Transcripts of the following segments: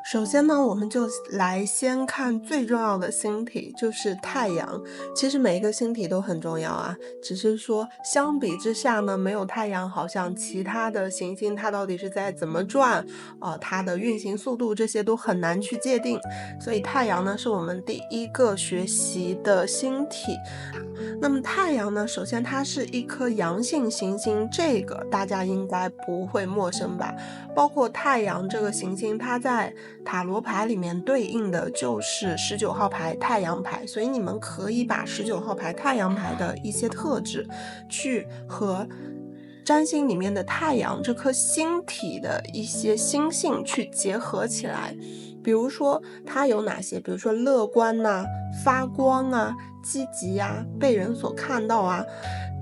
首先呢，我们就来先看最重要的星体，就是太阳。其实每一个星体都很重要啊，只是说相比之下呢，没有太阳，好像其他的行星它到底是在怎么转，它的运行速度这些都很难去界定。所以太阳呢，是我们第一个学习的星体。那么太阳呢，首先它是一颗阳性行星，这个大家应该不会陌生吧？包括太阳这个行星，它在塔罗牌里面对应的就是19号牌太阳牌，所以你们可以把19号牌太阳牌的一些特质去和占星里面的太阳这颗星体的一些星性去结合起来。比如说它有哪些，比如说乐观啊、发光啊、积极啊、被人所看到啊。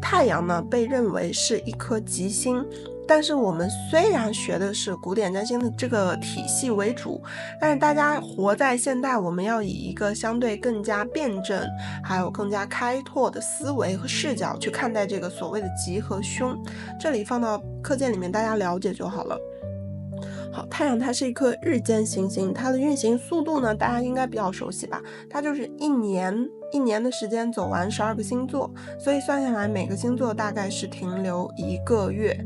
太阳呢被认为是一颗吉星，但是我们虽然学的是古典占星的这个体系为主，但是大家活在现代，我们要以一个相对更加辩证还有更加开拓的思维和视角去看待这个所谓的吉和凶，这里放到课件里面大家了解就好了。好，太阳它是一颗日间行星，它的运行速度呢，大家应该比较熟悉吧？它就是一年的时间走完12个星座，所以算下来每个星座大概是停留1个月。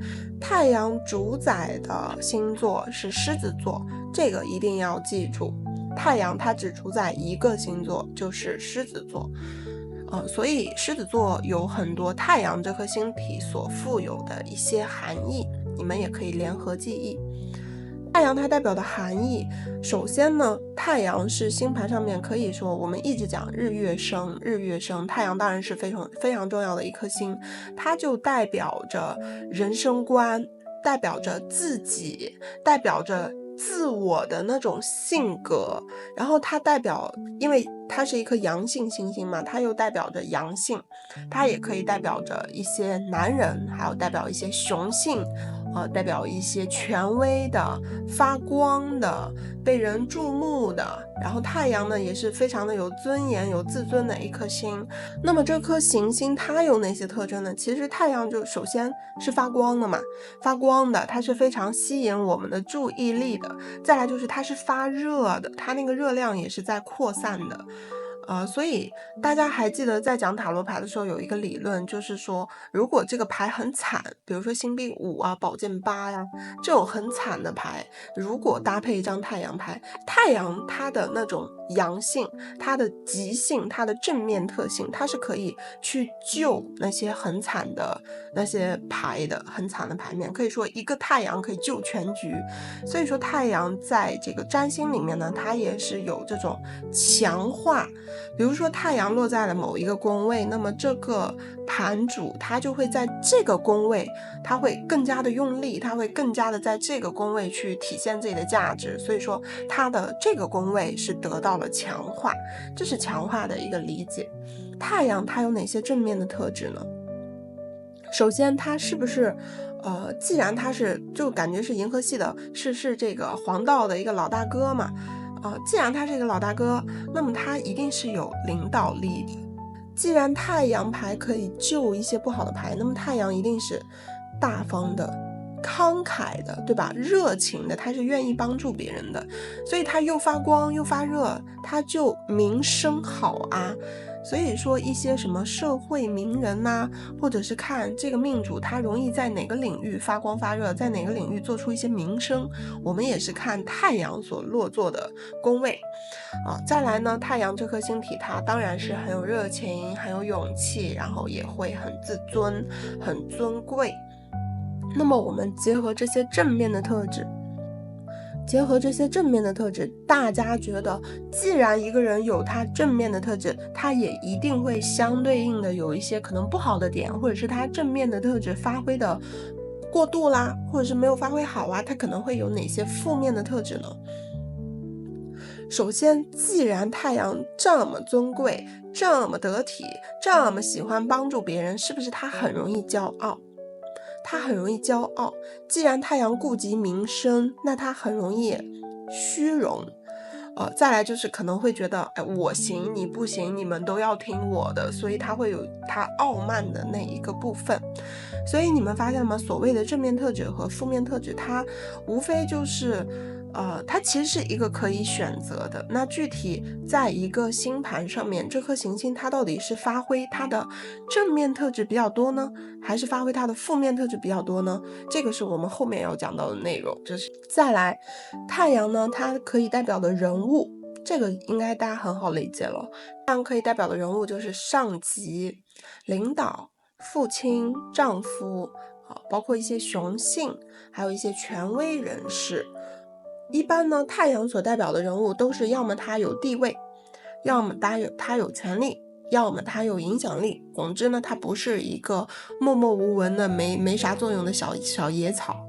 太阳主宰的星座是狮子座，这个一定要记住。太阳它只主宰一个星座，就是狮子座。所以狮子座有很多太阳这颗星体所富有的一些含义，你们也可以联合记忆。太阳它代表的含义，首先呢，太阳是星盘上面可以说我们一直讲日月升，太阳当然是非常重要的一颗星，它就代表着人生观，代表着自己，代表着自我的那种性格，然后它代表，因为它是一颗阳性星星嘛，它又代表着阳性，它也可以代表着一些男人，还有代表一些雄性，代表一些权威的、发光的、被人注目的。然后太阳呢，也是非常的有尊严、有自尊的一颗星。那么这颗行星它有哪些特征呢？其实太阳就首先是发光的嘛，发光的，它是非常吸引我们的注意力的。再来就是它是发热的，它那个热量也是在扩散的。所以大家还记得在讲塔罗牌的时候有一个理论，就是说如果这个牌很惨，比如说星币5啊、宝剑8呀，这种很惨的牌，如果搭配一张太阳牌，太阳它的那种阳性，它的极性，它的正面特性，它是可以去救那些很惨的那些牌的，很惨的牌面，可以说一个太阳可以救全局。所以说太阳在这个占星里面呢，它也是有这种强化，比如说太阳落在了某一个宫位，那么这个盘主他就会在这个宫位，他会更加的用力，他会更加的在这个宫位去体现自己的价值，所以说他的这个宫位是得到了强化，这是强化的一个理解。太阳它有哪些正面的特质呢？首先它是不是既然它是就感觉是银河系的，是这个黄道的一个老大哥嘛，既然他是一个老大哥，那么他一定是有领导力的。既然太阳牌可以救一些不好的牌，那么太阳一定是大方的、慷慨的，对吧？热情的，他是愿意帮助别人的，所以他又发光又发热，他就名声好啊。所以说一些什么社会名人啊，或者是看这个命主他容易在哪个领域发光发热，在哪个领域做出一些名声，我们也是看太阳所落座的宫位。再来呢，太阳这颗星体它当然是很有热情，很有勇气，然后也会很自尊，很尊贵。那么我们结合这些正面的特质，大家觉得既然一个人有他正面的特质，他也一定会相对应的有一些可能不好的点，或者是他正面的特质发挥的过度啦，或者是没有发挥好啊，他可能会有哪些负面的特质呢？首先，既然太阳这么尊贵，这么得体，这么喜欢帮助别人，是不是他很容易骄傲？既然太阳顾及名声，那他很容易虚荣。再来就是可能会觉得，我行你不行，你们都要听我的，所以他会有他傲慢的那一个部分。所以你们发现吗？所谓的正面特质和负面特质，它无非就是它其实是一个可以选择的。那具体在一个星盘上面，这颗行星它到底是发挥它的正面特质比较多呢，还是发挥它的负面特质比较多呢？这个是我们后面要讲到的内容。就是再来，太阳呢，它可以代表的人物，这个应该大家很好理解了。太阳可以代表的人物就是上级、领导、父亲、丈夫，包括一些雄性，还有一些权威人士。一般呢，太阳所代表的人物都是要么他有地位，要么他有权利，要么他有影响力。总之呢，他不是一个默默无闻的没啥作用的小野草。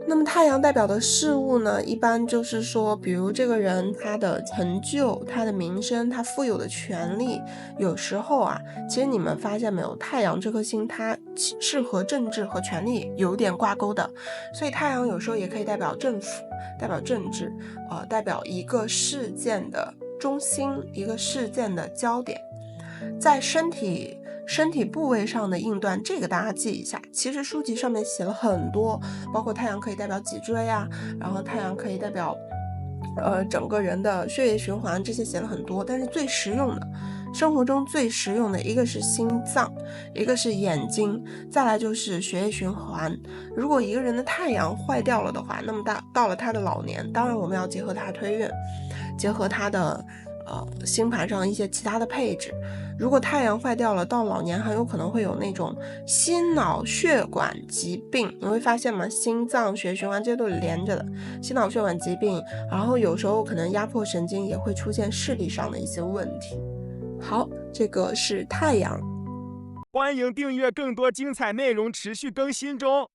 那么太阳代表的事物呢，一般就是说，比如这个人他的成就、他的名声、他富有的权利。有时候啊，其实你们发现没有，太阳这颗星它是和政治和权力有点挂钩的，所以太阳有时候也可以代表政府、代表政治，代表一个事件的中心，一个事件的焦点。在身体部位上的应断，这个大家记一下。其实书籍上面写了很多，包括太阳可以代表脊椎啊，然后太阳可以代表整个人的血液循环，这些写了很多。但是最实用的，生活中最实用的一个是心脏，一个是眼睛，再来就是血液循环。如果一个人的太阳坏掉了的话，那么到了他的老年，当然我们要结合他推运，结合他的星盘上一些其他的配置。如果太阳坏掉了，到老年很有可能会有那种心脑血管疾病。你会发现吗？心脏、血液循环这些都是连着的，心脑血管疾病，然后有时候可能压迫神经，也会出现视力上的一些问题。好，这个是太阳。欢迎订阅更多精彩内容，持续更新中。